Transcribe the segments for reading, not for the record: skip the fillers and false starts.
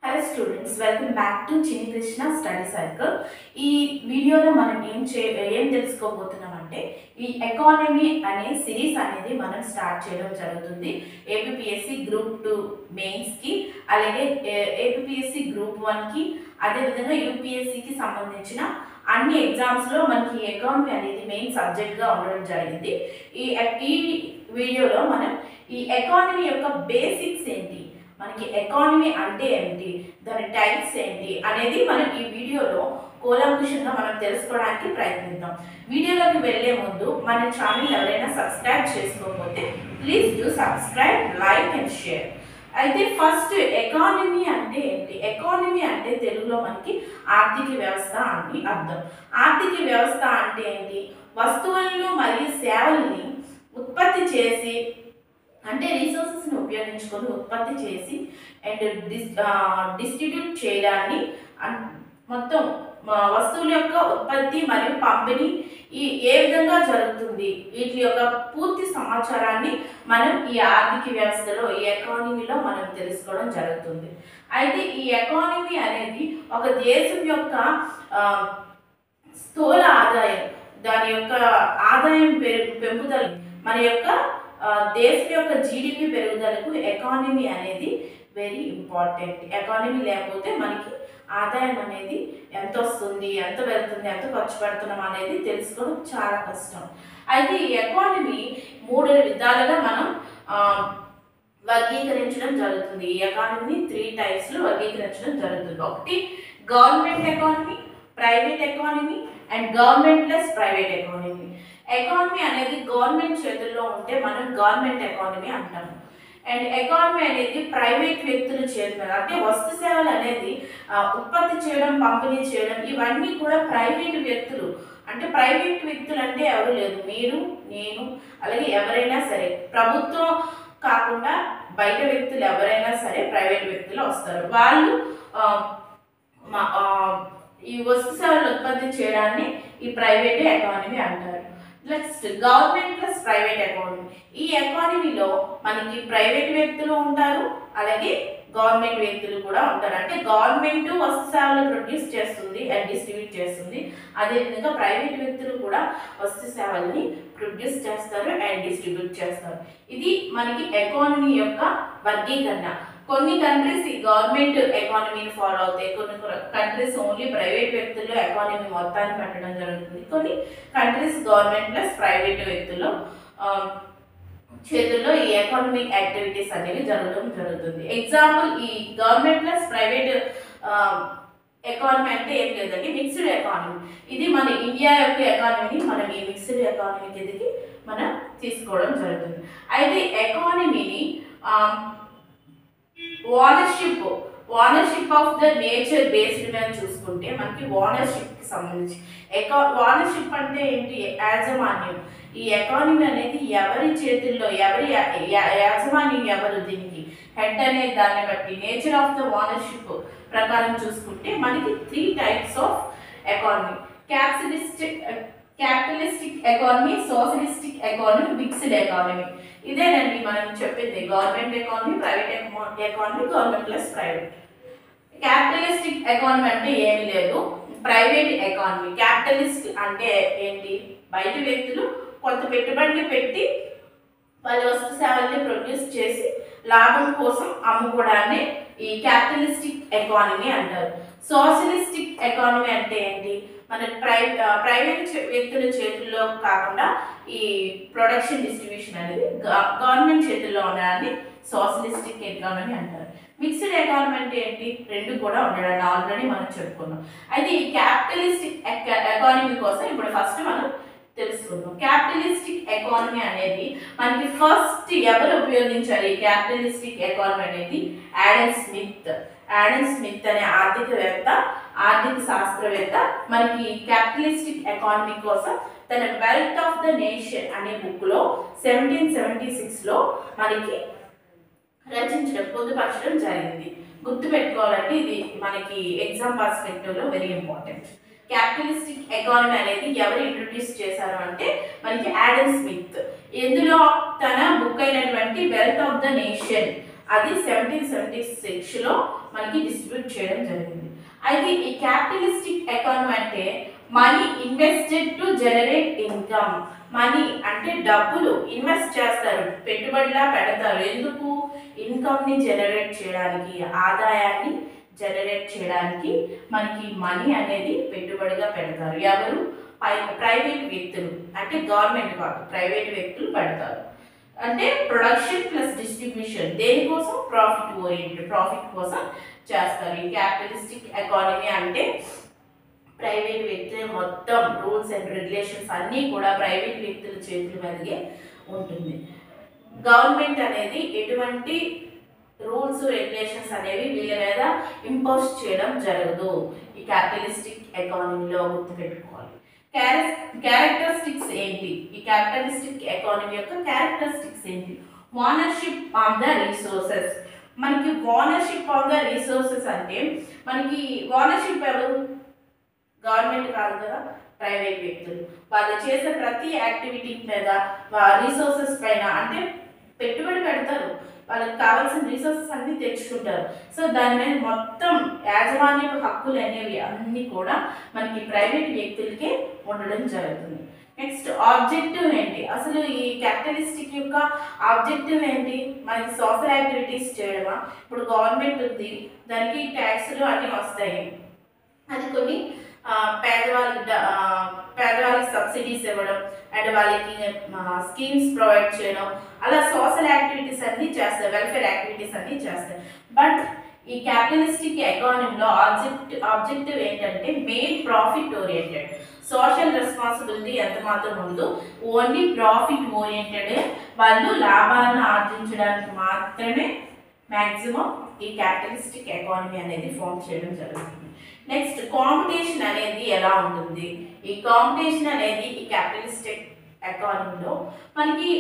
Hello students, welcome back to Chini Krishna Study Cycle. ఈ వీడియోలో మనం ఏం తెలుసుకోబోతున్నామంటే ఈ ఎకానమీ అనే సిరీస్ అనేది మనం స్టార్ట్ చేయడం జరుగుతుంది. ఏపీఎస్సి గ్రూప్ 2 మెయిన్స్ కి, అలాగే ఏపీఎస్సి గ్రూప్ 1 కి, అదే విధంగా యూపీఎస్సి కి సంబంధించిన అన్ని ఎగ్జామ్స్ లో మనకి ఎకానమీ అనేది మెయిన్ సబ్జెక్ట్ గా ఉండడం జరిగింది. ఈ వీడియోలో మనం ఈ ఎకానమీ యొక్క బేసిక్స్ ఏంటి, మనకి ఎకానమీ అంటే ఏంటి, దాని టైప్స్ ఏంటి అనేది మనం ఈ వీడియోలో కూలంకుషంగా మనం తెలుసుకోవడానికి ప్రయత్నిద్దాం. వీడియోలోకి వెళ్ళే ముందు మన ఛానల్ ఎవరైనా సబ్స్క్రైబ్ చేసుకోకపోతే please do subscribe, like and share. అయితే ఫస్ట్ ఎకానమీ అంటే ఏంటి? ఎకానమీ అంటే తెలుగులో మనకి ఆర్థిక వ్యవస్థ అని అర్థం. ఆర్థిక వ్యవస్థ అంటే ఏంటి? వస్తువులను మరియు సేవల్ని ఉత్పత్తి చేసి, అంటే రీసోర్సెస్ని ఉపయోగించుకొని ఉత్పత్తి చేసి అండ్ డిస్ట్రిబ్యూట్ చేయడాన్ని, మొత్తం వస్తువుల యొక్క ఉత్పత్తి మరియు పంపిణీ ఏ విధంగా జరుగుతుంది, వీటి యొక్క పూర్తి సమాచారాన్ని మనం ఈ ఆర్థిక వ్యవస్థలో, ఈ ఎకానమీలో మనం తెలుసుకోవడం జరుగుతుంది. అయితే ఈ ఎకానమీ అనేది ఒక దేశం యొక్క స్థూల ఆదాయం, దాని యొక్క ఆదాయం పెంపుదల, మన యొక్క దేశం యొక్క జీడిపి పెరుగుదలకు ఎకానమీ అనేది వెరీ ఇంపార్టెంట్. ఎకానమీ లేకపోతే మనకి ఆదాయం అనేది ఎంత వస్తుంది, ఎంత వెళ్తుంది, ఎంత ఖర్చు పెడుతున్నాం అనేది తెలుసుకోవడం చాలా కష్టం. అయితే ఈ ఎకానమీ 3 విధాలుగా మనం వర్గీకరించడం జరుగుతుంది. ఈ ఎకానమీని 3 టైప్స్లో వర్గీకరించడం జరుగుతుంది. ఒకటి government economy, private economy and government plus private economy. Economy అనేది గవర్నమెంట్ చేతుల్లో ఉంటే మనం గవర్నమెంట్ ఎకానమీ అంటాము. అండ్ ఎకానమీ అనేది ప్రైవేట్ వ్యక్తుల చేతుల్లో, అంటే వస్తు సేవలు అనేది ఉత్పత్తి చేయడం, పంపిణీ చేయడం, ఇవన్నీ కూడా ప్రైవేట్ వ్యక్తులు. అంటే ప్రైవేట్ వ్యక్తులు అంటే ఎవరు లేదు, మీరు, నేను, అలాగే ఎవరైనా సరే, ప్రభుత్వం కాకుండా బయట వ్యక్తులు ఎవరైనా సరే ప్రైవేట్ వ్యక్తులు వస్తారు. వాళ్ళు ఈ వస్తు సేవలు ఉత్పత్తి చేయడాన్ని ఈ ప్రైవేట్ ఎకానమీ అంటారు. Next government plus private economy. ఈ ఎకానమీలో మనకి ప్రైవేట్ వ్యక్తులు ఉంటారు, అలాగే గవర్నమెంట్ వ్యక్తులు కూడా ఉంటారు. అంటే గవర్నమెంట్ వస్తు సేవలు ప్రొడ్యూస్ చేస్తుంది అండ్ డిస్ట్రిబ్యూట్ చేస్తుంది, అదేవిధంగా ప్రైవేట్ వ్యక్తులు కూడా వస్తు సేవల్ని ప్రొడ్యూస్ చేస్తారు అండ్ డిస్ట్రిబ్యూట్ చేస్తారు. ఇది మనకి ఎకానమీ యొక్క వర్గీకరణ. కొన్ని కంట్రీస్ ఈ గవర్నమెంట్ ఎకానమీని ఫాలో అవుతాయి, కొన్ని కంట్రీస్ ఓన్లీ ప్రైవేట్ వ్యక్తుల్లో ఎకానమీ మొత్తాన్ని పెట్టడం జరుగుతుంది. కొన్ని కంట్రీస్ గవర్నమెంట్ ప్లస్ ప్రైవేట్ వ్యక్తుల్లో చేతుల్లో ఈ ఎకానమిక్ యాక్టివిటీస్ అనేవి జరగడం జరుగుతుంది. ఎగ్జాంపుల్, ఈ గవర్నమెంట్ ప్లస్ ప్రైవేట్ ఎకానమీ అంటే ఏం లేదండి, మిక్స్డ్ ఎకానమీ. ఇది మన ఇండియా యొక్క ఎకానమీని మనం ఈ మిక్స్డ్ ఎకానమీ కిందకి మనం తీసుకోవడం జరుగుతుంది. అయితే ఎకానమీని ownership of the nature based మీద చూసుకుంటే మనకి ఓనర్షిప్కి సంబంధించి ఓనర్షిప్ అంటే ఏంటి? యాజమాన్యం. ఈ ఎకానమీ అనేది ఎవరి చేతుల్లో, ఎవరి యాజమాన్యం ఎవరు, దీనికి హెడ్ అనే దాన్ని బట్టి నేచర్ ఆఫ్ ద ఓనర్షిప్ ప్రకారం చూసుకుంటే మనకి 3 types of economy: capitalistic economy, socialistic economy, mixed economy. ఇదేనండి మనం చెప్పింది government economy, private economy, government plus private. Capitalistic economy అంటే ఏమీ లేదు, ప్రైవేట్ ఎకానమీ. క్యాపిటలిస్ట్ అంటే ఏంటి? బయట వ్యక్తులు కొంత పెట్టుబడిని పెట్టి వాళ్ళ వస్తు సేవల్ని ప్రొడ్యూస్ చేసి లాభం కోసం అమ్ముకోవడాన్ని ఈ క్యాపిటలిస్టిక్ ఎకానమీ అంటారు. సోషలిస్టిక్ ఎకానమీ అంటే ఏంటి? మన ప్రైవేట్ వ్యక్తుల చేతుల్లో కాకుండా ఈ ప్రొడక్షన్ డిస్ట్రిబ్యూషన్ అనేది గవర్నమెంట్ చేతుల్లో ఉండడాన్ని సోషలిస్టిక్ ఎకానమీ అంటారు. మిక్స్డ్ ఎకానమీ అంటే ఏంటి? 2 కూడా ఉండడాన్ని ఆల్రెడీ మనం చెప్పుకున్నాం. అయితే ఈ క్యాపిటలిస్టిక్ ఎకానమీ కోసం ఇప్పుడు ఫస్ట్ మనం తెలుసుకుందాం. క్యాపిటలిస్టిక్ ఎకానమీ అనేది మనకి ఫస్ట్ ఎవరు ఉపయోగించారు? ఈ క్యాపిటలిస్టిక్ ఎకానమీ అనేది ఆడమ్ స్మిత్ అనే ఆర్థిక శాస్త్రవేత్త మనకి క్యాపిటలిస్టిక్ ఎకానమీ కోసం తన వెల్త్ ఆఫ్ ద నేషన్ అనే బుక్లో 1776లో మనకి పొందుపరచడం జరిగింది. గుర్తుపెట్టుకోవాలంటే ఇది మనకి ఎగ్జామ్ పర్స్పెక్టివ్లో వెరీ ఇంపార్టెంట్. క్యాపిటలిస్టిక్ ఎకానమీ అనేది ఎవరు ఇంట్రొడ్యూస్ చేశారు అంటే మనకి ఆడమ్ స్మిత్. ఇందులో తన బుక్ అయినటువంటి వెల్త్ ఆఫ్ ద నేషన్ అది 1776లో మనకి డిస్ట్రిబ్యూట్ చేయడం జరిగింది. అయితే ఈ క్యాపిటలిస్టిక్ ఎకానమీ అంటే money invested to generate income. Money అంటే డబ్బులు ఇన్వెస్ట్ చేస్తారు, పెట్టుబడిలా పెడతారు. ఎందుకు? ఇన్కమ్ని జనరేట్ చేయడానికి, ఆదాయాన్ని జనరేట్ చేయడానికి మనకి మనీ అనేది పెట్టుబడిగా పెడతారు. ఎవరు? ప్రైవేట్ వ్యక్తులు, అంటే గవర్నమెంట్ కాదు, ప్రైవేట్ వ్యక్తులు పెడతారు. అంటే ప్రొడక్షన్ ప్లస్ డిస్ట్రిబ్యూషన్, దేనికోసం? ప్రాఫిట్ ఓరియంటెడ్, ప్రాఫిట్ కోసం చేస్తారు. ఈ క్యాపిటలిస్టిక్ ఎకానమీ అంటే ప్రైవేట్ వ్యక్తులు మొత్తం రూల్స్ అండ్ రెగ్యులేషన్స్ అన్నీ కూడా ప్రైవేట్ వ్యక్తుల చేతుల మీదకే ఉంటుంది. గవర్నమెంట్ అనేది ఎటువంటి రూల్స్ రెగ్యులేషన్స్ అనేవి వీళ్ళ మీద ఇంపోజ్ చేయడం జరగదు. ఈ క్యాపిటలిస్టిక్ ఎకానమీలో గుర్తుపెట్టుకోవాలి. క్యారెక్టరిస్టిక్స్ ఏంటి? ఈ క్యాపిటలిస్టిక్ ఎకానమీ యొక్క క్యారెక్టరిస్టిక్స్ ఏంటి? Ownership on the resources. మనకి ఓనర్షిప్ ఆన్ ద రిసోర్సెస్ అంటే మనకి ఓనర్షిప్ ఎవరు? గవర్నమెంట్ కాదు కదా, ప్రైవేట్ వ్యక్తులు. వాళ్ళు చేసే ప్రతి యాక్టివిటీ మీద, రిసోర్సెస్ పైన అంటే పెట్టుబడి పెడతారు, వాళ్ళకి కావాల్సిన రిసోర్సెస్ అన్ని తెచ్చుకుంటారు. సో దాని మీద మొత్తం యాజమాన్యపు హక్కులు అనేవి అన్నీ కూడా మనకి ప్రైవేట్ వ్యక్తులకే ఉండడం జరుగుతుంది. నెక్స్ట్ ఆబ్జెక్టివ్ ఏంటి? అసలు ఈ క్యాపిటలిస్టిక్ యొక్క ఆబ్జెక్టివ్ ఏంటి? మనకి సోషల్ యాక్టివిటీస్ చేయడమా? ఇప్పుడు గవర్నమెంట్ ఉంది, దానికి ట్యాక్స్లు అన్నీ వస్తాయి, అది కొన్ని పేదవాళ్ళకి సబ్సిడీస్ ఇవ్వడం అండ్ వాళ్ళకి స్కీమ్స్ ప్రొవైడ్ చేయడం, అలా సోషల్ యాక్టివిటీస్ అన్నీ చేస్తారు, వెల్ఫేర్ యాక్టివిటీస్ అన్నీ చేస్తారు. బట్ ఈ క్యాపిటలిస్టిక్ ఎకానమీలో ఆబ్జెక్టివ్ ఏంటంటే main profit oriented. Social responsibility ఎంత మాత్రం ఉండదు, ఓన్లీ ప్రాఫిట్ ఓరియంటెడ్. వాళ్ళు లాభాలను ఆర్జించడానికి మాత్రమే మ్యాక్సిమం ఈ క్యాపిటలిస్టిక్ ఎకానమీ అనేది ఫామ్ చేయడం జరుగుతుంది. నెక్స్ట్ కాంపిటీషన్ అనేది ఎలా ఉంటుంది? ఈ కాంపిటీషన్ అనేది ఈ క్యాపిటలిస్టిక్ ఎకానమీలో మనకి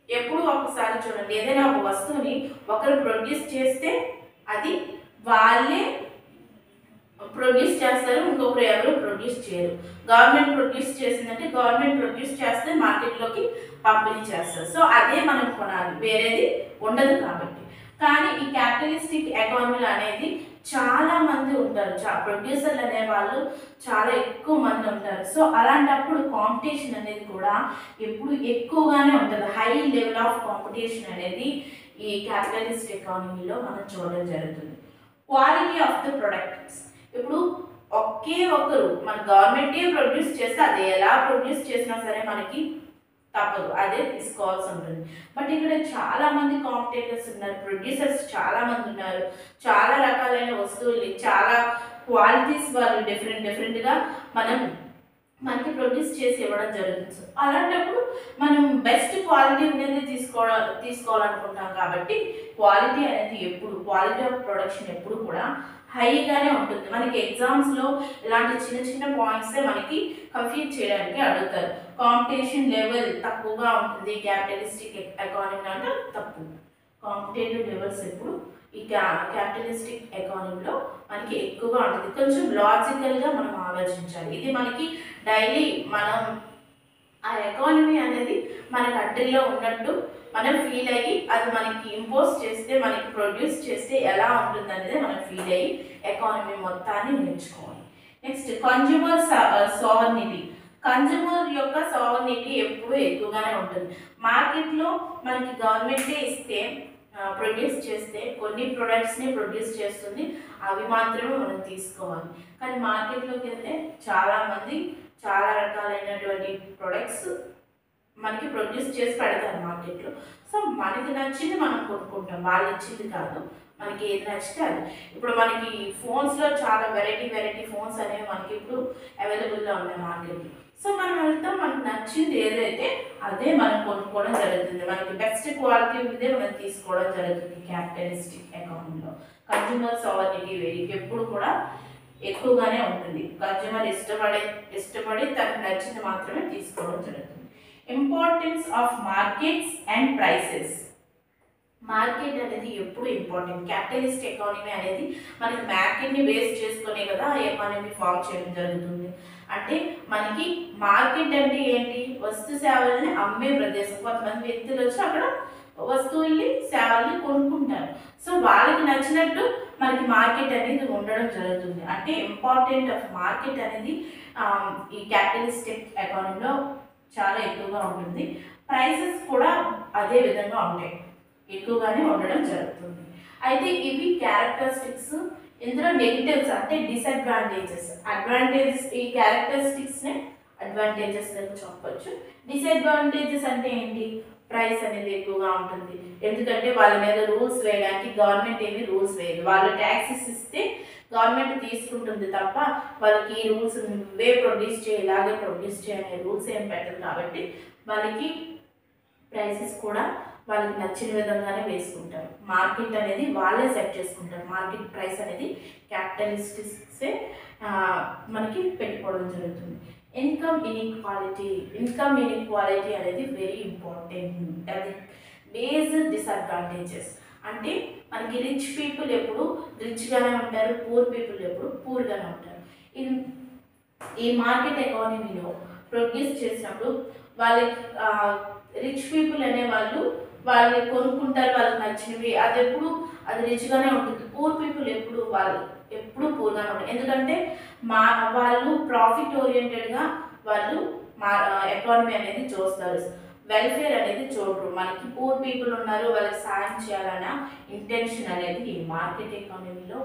ఎప్పుడు ఒకసారి చూడండి, ఏదైనా ఒక వస్తువుని ఒకరు ప్రొడ్యూస్ చేస్తే అది వాళ్ళే ప్రొడ్యూస్ చేస్తారు, ఇంకొకరు ఎవరు ప్రొడ్యూస్ చేయరు. గవర్నమెంట్ ప్రొడ్యూస్ చేసిందంటే గవర్నమెంట్ ప్రొడ్యూస్ చేస్తే మార్కెట్లోకి పంపిణీ చేస్తారు. సో అదే మనం కొనాలి, వేరేది ఉండదు కాబట్టి. కానీ ఈ క్యాపిటలిస్టిక్ ఎకానమీలో అనేది చాలా మంది ఉంటారు, ప్రొడ్యూసర్లు అనే వాళ్ళు చాలా ఎక్కువ మంది ఉంటారు. సో అలాంటప్పుడు కాంపిటీషన్ అనేది కూడా ఎప్పుడు ఎక్కువగానే ఉంటుంది. హై లెవెల్ ఆఫ్ కాంపిటీషన్ అనేది ఈ క్యాపిటలిస్ట్ ఎకానమీలో మనం చూడడం జరుగుతుంది. Quality of the products. ఇప్పుడు ఒకే ఒకరు మన గవర్నమెంటే ప్రొడ్యూస్ చేస్తే అది ఎలా ప్రొడ్యూస్ చేసినా సరే మనకి తప్పదు, అదే తీసుకోవాల్సి ఉంటుంది. బట్ ఇక్కడ చాలా మంది కాంపిటేటర్స్ ఉన్నారు, ప్రొడ్యూసర్స్ చాలా మంది ఉన్నారు, చాలా రకాలైన వస్తువులు, చాలా క్వాలిటీస్ వాళ్ళు డిఫరెంట్గా మనకి ప్రొడ్యూస్ చేసి ఇవ్వడం జరుగుతుంది. సో అలాంటప్పుడు మనం బెస్ట్ క్వాలిటీ అనేది తీసుకోవాలనుకుంటాం కాబట్టి క్వాలిటీ అనేది ఎప్పుడు, క్వాలిటీ ఆఫ్ ప్రొడక్షన్ ఎప్పుడు కూడా హైగానే ఉంటుంది. మనకి ఎగ్జామ్స్లో ఇలాంటి చిన్న పాయింట్సే మనకి కన్ఫ్యూజ్ చేయడానికి అడుగుతారు. కాంపిటీషన్ లెవెల్ తక్కువగా ఉంటుంది క్యాపిటలిస్టిక్ ఎకానమీ అంటే తప్పు. కాంపిటేటివ్ లెవెల్స్ ఎప్పుడు ఈ క్యాపిటలిస్టిక్ ఎకానమీలో మనకి ఎక్కువగా ఉంటుంది. కొంచెం లాజికల్గా మనం ఆలోచించాలి. ఇది మనకి డైలీ మనం ఆ ఎకానమీ అనేది మన కంట్రీలో ఉన్నట్టు మనం ఫీల్ అయ్యి అది మనకి ఇంపోజ్ చేస్తే, మనకి ప్రొడ్యూస్ చేస్తే ఎలా ఉంటుంది అనేది మనం ఫీల్ అయ్యి ఎకానమీ మొత్తాన్ని నేర్చుకోవాలి. Next consumer sovereignty. కన్జ్యూమర్ యొక్క సావర్నిటీ ఎప్పుడూ ఎక్కువగానే ఉంటుంది. మార్కెట్లో మనకి గవర్నమెంటే ఇస్తే ప్రొడ్యూస్ చేస్తే కొన్ని ప్రొడక్ట్స్ని ప్రొడ్యూస్ చేస్తుంది, అవి మాత్రమే మనం తీసుకోవాలి. కానీ మార్కెట్లోకి వెళ్తే చాలామంది చాలా రకాలైనటువంటి ప్రొడక్ట్స్ మనకి ప్రొడ్యూస్ చేసి పెడతారు మార్కెట్లో. సో మనకి నచ్చింది మనం కొనుక్కుంటాం, వాళ్ళు ఇచ్చింది కాదు, మనకి ఏది నచ్చితే అది. ఇప్పుడు మనకి ఫోన్స్లో చాలా వెరైటీ ఫోన్స్ అనేవి మనకి ఇప్పుడు అవైలబుల్గా ఉన్నాయి మార్కెట్లో. సో మనం వెళ్తాం, మనకు నచ్చింది ఏదైతే అదే మనం కొనుక్కోవడం జరుగుతుంది, మనకి బెస్ట్ క్వాలిటీ ఉందే మనం తీసుకోవడం జరుగుతుంది. క్యాపిటలిస్టిక్ ఎకానమీలో కన్జ్యూమర్ సావర్నిటీ ఎప్పుడు కూడా ఎక్కువగానే ఉంటుంది. కన్జ్యూమర్ ఇష్టపడి తనకు నచ్చింది మాత్రమే తీసుకోవడం జరుగుతుంది. Importance of markets and prices. Market అనేది ఎప్పుడు ఇంపార్టెంట్. క్యాపిటలిస్ట్ ఎకానమీ అనేది మనకి మార్కెట్ని బేస్ చేసుకునే కదా ఎకానమీ ఫామ్ చేయడం జరుగుతుంది. అంటే మనకి మార్కెట్ అంటే ఏంటి? వస్తు సేవలని అమ్మే ప్రదేశం. కొంతమంది వ్యక్తులు వచ్చి అక్కడ వస్తువుల్ని సేవలు వాళ్ళు కొనుక్కుంటారు. సో వాళ్ళకి నచ్చినట్టు మనకి మార్కెట్ అనేది ఉండడం జరుగుతుంది. అంటే ఇంపార్టెంట్ ఆఫ్ మార్కెట్ అనేది ఈ క్యాపిటలిస్టిక్ ఎకానమీలో చాలా ఎక్కువగా ఉంటుంది. ప్రైసెస్ కూడా అదే విధంగా ఉంటాయి, ఎక్కువగానే ఉండడం జరుగుతుంది. అయితే ఇవి క్యారెక్టరిస్టిక్స్. ఇందులో నెగిటివ్స్ అంటే డిసడ్వాంటేజెస్. అడ్వాంటేజెస్ ఈ క్యారెక్టరిస్టిక్స్నే అడ్వాంటేజెస్ అని చెప్పొచ్చు. డిసడ్వాంటేజెస్ అంటే ఏంటి? ప్రైస్ అనేది ఎక్కువగా ఉంటుంది. ఎందుకంటే వాళ్ళ మీద రూల్స్ వేయడానికి గవర్నమెంట్ ఏమి రూల్స్ వేయదు. వాళ్ళు ట్యాక్సెస్ ఇస్తే గవర్నమెంట్ తీసుకుంటుంది తప్ప వాళ్ళకి ఈ రూల్స్ ఇవే ప్రొడ్యూస్ చేయి, ఇలాగే ప్రొడ్యూస్ చేయనే రూల్స్ ఏం పెట్టదు. కాబట్టి వాళ్ళకి ప్రైసెస్ కూడా వాళ్ళకి నచ్చిన విధంగానే వేసుకుంటారు. మార్కెట్ అనేది వాళ్ళే సెట్ చేసుకుంటారు. మార్కెట్ ప్రైస్ అనేది క్యాపిటలిస్టిక్సే మనకి పెట్టుకోవడం జరుగుతుంది. ఇన్కమ్ ఇన్ఈక్వాలిటీ అనేది వెరీ ఇంపార్టెంట్. అది బేస్డ్ డిసడ్వాంటేజెస్. అంటే మనకి రిచ్ పీపుల్ ఎప్పుడు రిచ్గానే ఉంటారు, పూర్ పీపుల్ ఎప్పుడు పూర్గానే ఉంటారు. ఈ మార్కెట్ ఎకానమీలో ప్రొడ్యూస్ చేసినప్పుడు వాళ్ళకి రిచ్ పీపుల్ అనే వాళ్ళు కొనుక్కుంటారు, వాళ్ళకి నచ్చినవి. అది రిచ్గానే ఉంటుంది. పూర్ పీపుల్ ఎప్పుడు పూర్గానే ఉంటారు. ఎందుకంటే వాళ్ళు ప్రాఫిట్ ఓరియంటెడ్గా వాళ్ళు ఎకానమీ అనేది చూస్తారు. వెల్ఫేర్ అనేది చూడరు. మనకి పూర్ పీపుల్ ఉన్నారు, వాళ్ళకి సాయం చేయాలన్న ఇంటెన్షన్ అనేది ఈ మార్కెట్ ఎకానమీలో,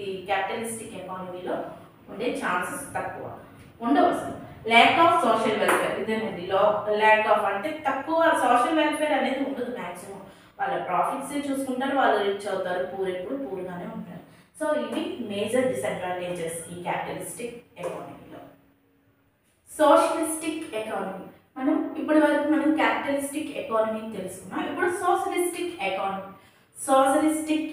ఈ క్యాపిటలిస్టిక్ ఎకానమీలో ఉండే ఛాన్సెస్ తక్కువ ఉండవచ్చు. ల్యాక్ ఆఫ్ సోషల్ వెల్ఫేర్ ఇదేనండి. ల్యాక్ ఆఫ్ అంటే తక్కువ సోషల్ వెల్ఫేర్ అనేది ఉండదు. మ్యాక్సిమం వాళ్ళ ప్రాఫిట్స్ చూసుకుంటారు, వాళ్ళు రిచ్ అవుతారు, పూర్ ఎప్పుడు పూర్గానే ఉంటారు. సో ఇవి మేజర్ డిసడ్వాంటేజెస్ ఈ క్యాపిటలిస్టిక్ ఎకానమీలో. Socialistic economy. ఇప్పటి వరకు మనం క్యాపిటలిస్టిక్ ఎకానమీ తెలుసుకున్నాం. ఇప్పుడు సోషలిస్టిక్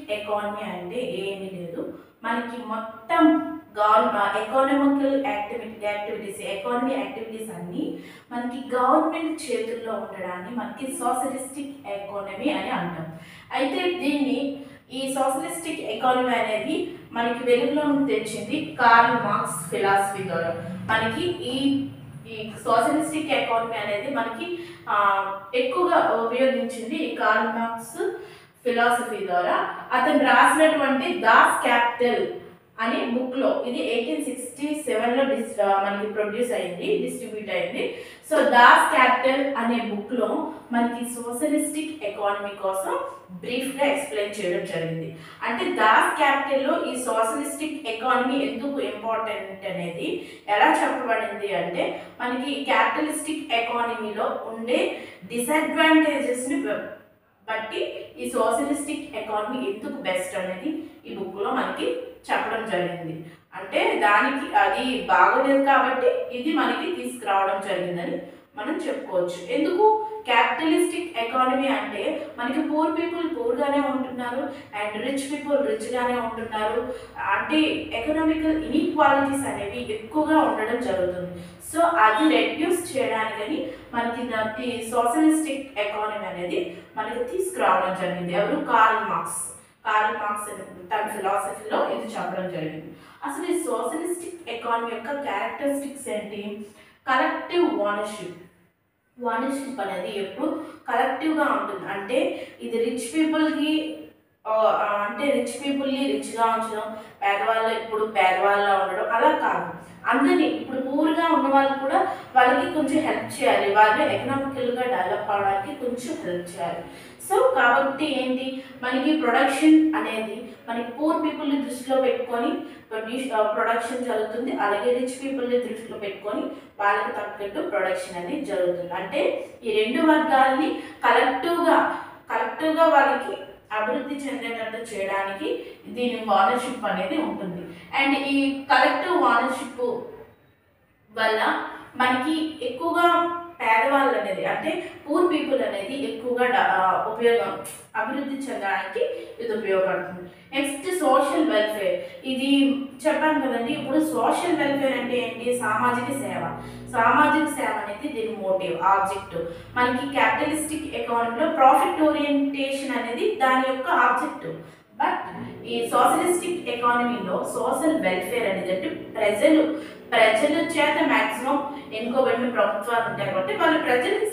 ఎకానమీ అంటే ఏమీ లేదు. మనకి మొత్తం ఎకానమికల్ ఎకానమీ యాక్టివిటీస్ అన్నీ మనకి గవర్నమెంట్ చేతుల్లో ఉండడాన్ని మనకి సోషలిస్టిక్ ఎకానమీ అని అంటాం. అయితే ఈ సోషలిస్టిక్ ఎకానమీ అనేది మనకి వెలుగులో తెచ్చింది కార్ల్ మార్క్స్ ఫిలాసఫీ ద్వారా. మనకి ఈ సోషలిస్టిక్ ఎకానమీ అనేది మనకి ఎక్కువగా ఉపయోగించింది ఈ కార్ల్ మార్క్స్ ఫిలాసఫీ ద్వారా. అతను రాసినటువంటి దాస్ క్యాపిటల్ అనే బుక్లో, ఇది 1867లో మనకి ప్రొడ్యూస్ అయింది, డిస్ట్రిబ్యూట్ అయింది. సో దాస్ క్యాపిటల్ అనే బుక్లో మనకి సోషలిస్టిక్ ఎకానమీ కోసం బ్రీఫ్గా ఎక్స్ప్లెయిన్ చేయడం జరిగింది. అంటే దాస్ క్యాపిటల్లో ఈ సోషలిస్టిక్ ఎకానమీ ఎందుకు ఇంపార్టెంట్ అనేది ఎలా చెప్పబడింది అంటే, మనకి క్యాపిటలిస్టిక్ ఎకానమీలో ఉండే డిసడ్వాంటేజెస్ని బట్టి ఈ సోషలిస్టిక్ ఎకానమీ ఎందుకు బెస్ట్ అనేది ఈ బుక్లో మనకి చెప్పడం జరిగింది. అంటే దానికి అది బాగోలేదు కాబట్టి ఇది మనకి తీసుకురావడం జరిగిందని మనం చెప్పుకోవచ్చు. ఎందుకు క్యాపిటలిస్టిక్ ఎకానమీ అంటే మనకి పూర్ పీపుల్ పూర్గానే ఉంటున్నారు అండ్ రిచ్ పీపుల్ రిచ్గానే ఉంటున్నారు. అంటే ఎకనామికల్ ఇన్ఈక్వాలిటీస్ అనేవి ఎక్కువగా ఉండడం జరుగుతుంది. సో అది రెడ్యూస్ చేయడానికని మనకి సోషలిస్టిక్ ఎకానమీ అనేది మనకి తీసుకురావడం జరిగింది. ఎవరు? కార్ల్ మార్క్స్ తన ఫిలాసఫీలో ఇది చెప్పడం జరిగింది. అసలు ఈ సోషలిస్టిక్ ఎకానమీ యొక్క క్యారెక్టరిస్టిక్స్ ఏంటి? కలెక్టివ్ ఓనర్షిప్ అనేది ఎప్పుడు కలెక్టివ్గా ఉంటుంది. అంటే ఇది రిచ్ పీపుల్ని రిచ్గా ఉంచడం, పేదవాళ్ళు ఎప్పుడు పేదవాళ్ళలో ఉండడం అలా కాదు. అందరినీ ఇప్పుడు పూర్గా ఉన్న వాళ్ళు కూడా వాళ్ళకి కొంచెం హెల్ప్ చేయాలి, వాళ్ళు ఎకనామికల్గా డెవలప్ అవడానికి కొంచెం హెల్ప్ చేయాలి. సో కాబట్టి ఏంటి, మనకి ప్రొడక్షన్ అనేది మనకి పూర్ పీపుల్ని దృష్టిలో పెట్టుకొని ప్రొడక్షన్ జరుగుతుంది. అలాగే రిచ్ పీపుల్ని దృష్టిలో పెట్టుకొని వాళ్ళకి తగ్గట్టు ప్రొడక్షన్ అనేది జరుగుతుంది. అంటే ఈ రెండు వర్గాలని కలెక్టివ్గా వాళ్ళకి అభివృద్ధి చెందేటట్టు చేయడానికి దీని ఓనర్షిప్ అనేది ఉంటుంది. అండ్ ఈ కలెక్టివ్ ఓనర్షిప్ వల్ల మనకి ఎక్కువగా పేదవాళ్ళు అనేది అంటే పూర్ పీపుల్ అనేది ఎక్కువగా అభివృద్ధి చెందడానికి ఇది ఉపయోగపడుతుంది. Next social welfare. ఇది చెప్పాను కదండి. ఇప్పుడు సోషల్ వెల్ఫేర్ అంటే ఏంటి? సామాజిక సేవ అనేది దీని మోటివ్, ఆబ్జెక్టివ్. మనకి క్యాపిటలిస్టిక్ ఎకానమీలో ప్రాఫిట్ ఓరియంటేషన్ అనేది దాని యొక్క ఆబ్జెక్టివ్. బట్ ఈ సోషలిస్టిక్ ఎకానమీలో సోషల్ వెల్ఫేర్ అనేది అంటే ప్రజల చేత మ్యాక్సిమం ఎన్నుకోబడిన ప్రభుత్వాలు ఉంటాయి కాబట్టి వాళ్ళు ప్రజలకి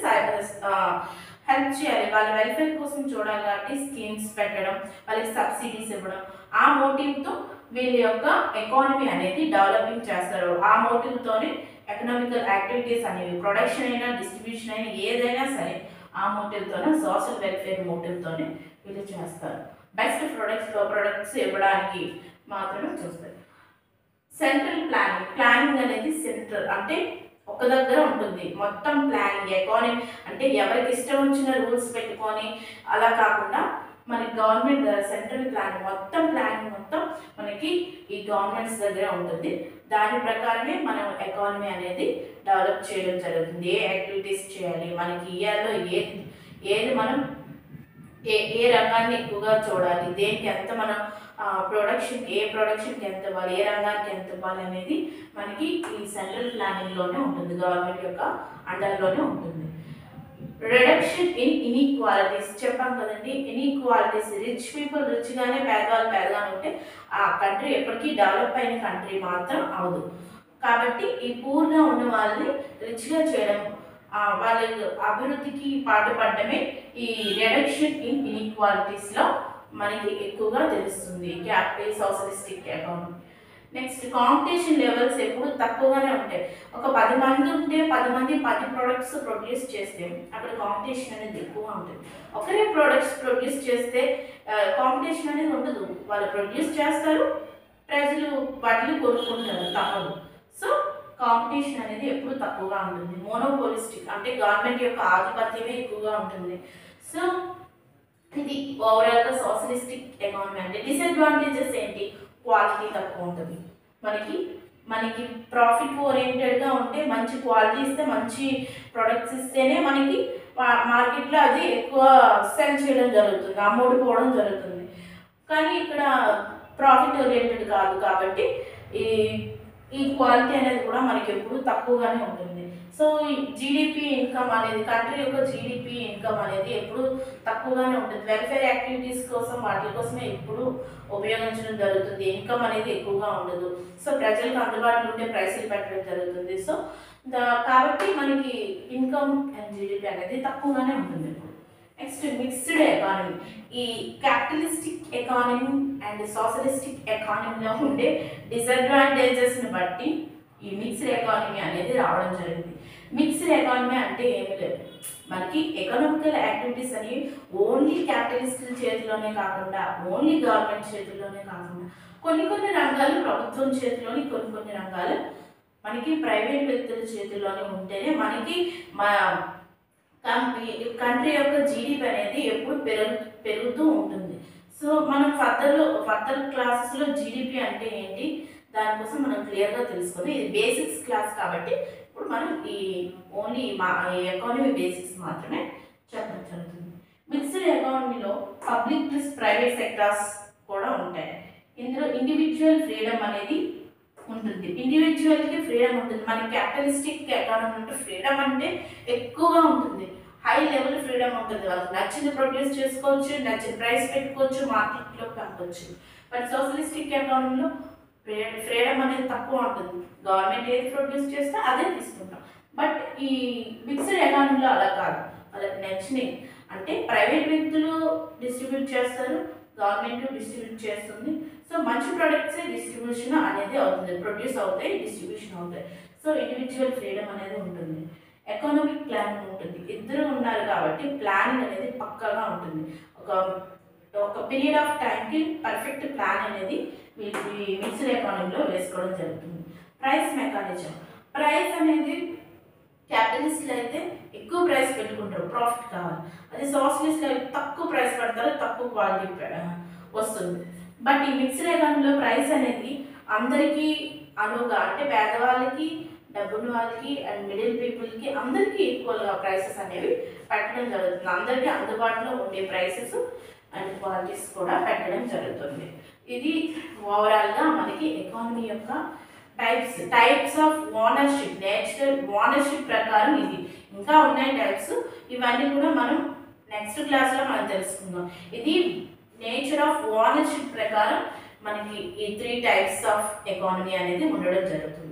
హెల్ప్ చేయాలి, వాళ్ళ వెల్ఫేర్ కోసం చూడాలి కాబట్టి స్కీమ్స్ పెట్టడం, వాళ్ళకి సబ్సిడీస్ ఇవ్వడం, ఆ మోటివ్తో వీళ్ళ యొక్క ఎకానమీ అనేది డెవలపింగ్ చేస్తారు. ఆ మోటివ్తోనే ఎకనామికల్ యాక్టివిటీస్ అనేవి, ప్రొడక్షన్ అయినా డిస్ట్రిబ్యూషన్ అయినా ఏదైనా సరే ఆ మోటివ్తోనే, సోషల్ వెల్ఫేర్ మోటివ్తోనే వీళ్ళు చేస్తారు. బెస్ట్ ప్రొడక్ట్స్ ఇవ్వడానికి మాత్రమే చూస్తారు. సెంట్రల్ ప్లానింగ్ అనేది సెంట్రల్ అంటే ఒక దగ్గర ఉంటుంది మొత్తం ప్లానింగ్. ఎకానమీ అంటే ఎవరికి ఇష్టం వచ్చిన రూల్స్ పెట్టుకొని అలా కాకుండా మనకి గవర్నమెంట్ సెంట్రల్ ప్లానింగ్ మొత్తం మనకి ఈ గవర్నమెంట్స్ దగ్గర ఉంటుంది. దాని ప్రకారమే మనం ఎకానమీ అనేది డెవలప్ చేయడం జరుగుతుంది. ఏ యాక్టివిటీస్ చేయాలి, మనకి ఇయర్లో ఏది మనం ఏ రంగాన్ని ఎక్కువగా చూడాలి, దేనికి ఎంత మనం ఏ ప్రొడక్షన్కి ఎంత ఇవ్వాలి, ఏ రంగానికి ఎంత ఇవ్వాలి అనేది మనకి ఈ సెంట్రల్ ప్లానింగ్లోనే ఉంటుంది, గవర్నమెంట్ యొక్క అండర్లోనే ఉంటుంది. రిడక్షన్ ఇన్ ఇన్ఈక్వాలిటీస్ చెప్పాం కదండి. ఇన్ఈక్వాలిటీస్, రిచ్ పీపుల్ రిచ్గానే, పేదవాళ్ళు పేదగానే ఉంటే ఆ కంట్రీ ఎప్పటికీ డెవలప్ అయిన కంట్రీ మాత్రం అవదు. కాబట్టి ఈ పూర్గా ఉన్న వాళ్ళని రిచ్గా చేయడం, వాళ్ళ అభివృద్ధికి పాటుపడమే ఈ రిడక్షన్ ఇన్ ఇన్ఈక్వాలిటీస్లో మనకి ఎక్కువగా తెలుస్తుంది socialistic economy. Next, competition levels ఎప్పుడు తక్కువగానే ఉంటాయి. ఒక 10 మంది ఉంటే 10 మంది 10 ప్రోడక్ట్స్ ప్రొడ్యూస్ చేస్తే అక్కడ కాంపిటీషన్ అనేది ఎక్కువగా ఉంటుంది. ఒకరే ప్రోడక్ట్స్ ప్రొడ్యూస్ చేస్తే కాంపిటీషన్ అనేది ఉండదు. వాళ్ళు ప్రొడ్యూస్ చేస్తారు, ప్రజలు వాటిని కొనుక్కుంటారు, తప్పదు. సో కాంపిటీషన్ అనేది ఎప్పుడు తక్కువగా ఉంటుంది. మోనోపోలిస్టిక్ అంటే గవర్నమెంట్ యొక్క ఆధిపత్యమే ఎక్కువగా ఉంటుంది. సో ఇది ఓవరాల్గా సోషలిస్టిక్ ఎకానమీ. అంటే డిసడ్వాంటేజెస్ ఏంటి? క్వాలిటీ తక్కువ ఉంటుంది. మనకి ప్రాఫిట్ ఓరియంటెడ్గా ఉంటే, మంచి క్వాలిటీ ఇస్తే, మంచి ప్రొడక్ట్స్ ఇస్తేనే మనకి మార్కెట్లో అది ఎక్కువ సెల్ చేయడం జరుగుతుంది, అమ్ముడుపోవడం జరుగుతుంది. కానీ ఇక్కడ ప్రాఫిట్ ఓరియంటెడ్ కాదు కాబట్టి ఈ క్వాలిటీ అనేది కూడా మనకి ఎప్పుడు తక్కువగానే ఉంటుంది. సో జీడిపి ఇన్కమ్ అనేది, కంట్రీ యొక్క జీడిపి ఇన్కమ్ అనేది ఎప్పుడు తక్కువగానే ఉంటుంది. వెల్ఫేర్ యాక్టివిటీస్ కోసం వాటి కోసమే ఎప్పుడు ఉపయోగించడం జరుగుతుంది. ఇన్కమ్ అనేది ఎక్కువగా ఉండదు. సో ప్రజలకు అందుబాటులో ఉండే ప్రైసులు పెట్టడం జరుగుతుంది. సో కాబట్టి మనకి ఇన్కమ్ అండ్ జీడిపి అనేది తక్కువగానే ఉంటుంది. Next, mixed economy. ఈ క్యాపిటలిస్టిక్ ఎకానమీ అండ్ సోషలిస్టిక్ ఎకానమీలో ఉండే డిసడ్వాంటేజెస్ని బట్టి ఈ మిక్స్డ్ ఎకానమీ అనేది రావడం జరిగింది. మిక్స్డ్ ఎకానమీ అంటే ఏమీ లేదు, మనకి ఎకనామికల్ యాక్టివిటీస్ అనేవి ఓన్లీ క్యాపిటలిస్టుల చేతిలోనే కాకుండా, ఓన్లీ గవర్నమెంట్ చేతుల్లోనే కాకుండా, కొన్ని రంగాలు ప్రభుత్వం చేతిలోని, కొన్ని రంగాలు మనకి ప్రైవేట్ వ్యక్తుల చేతుల్లోనే ఉంటేనే మనకి కంట్రీ యొక్క జీడిపి అనేది ఎప్పుడు పెరుగుతూ ఉంటుంది. సో మనం ఫర్దర్ క్లాసెస్లో జీడిపి అంటే ఏంటి దానికోసం మనం క్లియర్గా తెలుసుకుంది. ఇది బేసిక్స్ క్లాస్ కాబట్టి ఇప్పుడు మనం ఓన్లీ ఎకానమీ బేసిక్స్ మాత్రమే చెప్పడం జరుగుతుంది. మిక్స్డ్ ఎకానమీలో పబ్లిక్ ప్లస్ ప్రైవేట్ సెక్టార్స్ కూడా ఉంటాయి. ఇందులో ఇండివిజువల్ ఫ్రీడమ్ అనేది ఉంటుంది. ఇండివిజువల్కి ఫ్రీడమ్ ఉంటుంది. మనకి క్యాపిటలిస్టిక్ ఎకానమీ అంటే ఫ్రీడమ్ అంటే ఎక్కువగా ఉంటుంది, హై లెవెల్ ఫ్రీడమ్ ఉంటుంది. వాళ్ళకి నచ్చింది ప్రొడ్యూస్ చేసుకోవచ్చు, నచ్చిన ప్రైస్ పెట్టుకోవచ్చు, మార్కెట్లో పంపవచ్చు. బట్ సోషలిస్టిక్ ఎకానమీలో ఫ్రీడమ్ అనేది తక్కువ ఉంటుంది. గవర్నమెంట్ ఏది ప్రొడ్యూస్ చేస్తే అదే తీసుకుంటాం. బట్ ఈ మిక్స్డ్ ఎకానమీలో అలా కాదు. వాళ్ళకి నచ్చినవి అంటే ప్రైవేట్ వ్యక్తులు డిస్ట్రిబ్యూట్ చేస్తారు, గవర్నమెంట్ డిస్ట్రిబ్యూట్ చేస్తుంది. సో మంచి ప్రొడక్ట్సే డిస్ట్రిబ్యూషన్ అనేది అవుతుంది, ప్రొడ్యూస్ అవుతాయి, డిస్ట్రిబ్యూషన్ అవుతాయి. సో ఇండివిజువల్ ఫ్రీడమ్ అనేది ఉంటుంది. ఎకనామిక్ ప్లానింగ్ ఉంటుంది. ఇద్దరు ఉన్నారు కాబట్టి ప్లానింగ్ అనేది పక్కాగా ఉంటుంది. ఒక పీరియడ్ ఆఫ్ టైంకి పర్ఫెక్ట్ ప్లాన్ అనేది మిక్స్డ్ ఎకానమీలో వేసుకోవడం జరుగుతుంది. Price mechanism. ప్రైస్ అనేది క్యాపిటలిస్ట్లు అయితే ఎక్కువ ప్రైస్ పెట్టుకుంటారు, ప్రాఫిట్ కావాలి. అది సోషలిస్ట్లు అయితే తక్కువ ప్రైస్ పెడతారు, తక్కువ క్వాలిటీ వస్తుంది. బట్ ఈ మిక్స్డ్ ఎకానమీలో ప్రైస్ అనేది అందరికీ అనువుగా, అంటే పేదవాళ్ళకి, డబ్బున్న వాళ్ళకి అండ్ మిడిల్ పీపుల్కి అందరికీ ఈక్వల్గా ప్రైసెస్ అనేవి పెట్టడం జరుగుతుంది. అందరికీ అందుబాటులో ఉండే ప్రైసెస్ అండ్ క్వాలిటీస్ కూడా పెట్టడం జరుగుతుంది. ఇది ఓవరాల్గా మనకి ఎకానమీ యొక్క types of ownership, natural ownership ప్రకారం ఇది. ఇంకా ఉన్నాయి టైప్స్, ఇవన్నీ కూడా మనం నెక్స్ట్ క్లాస్లో మనం తెలుసుకుందాం. ఇది నేచర్ ఆఫ్ ఓనర్షిప్ ప్రకారం మనకి ఈ 3 టైప్స్ ఆఫ్ ఎకానమీ అనేది ఉండడం జరుగుతుంది.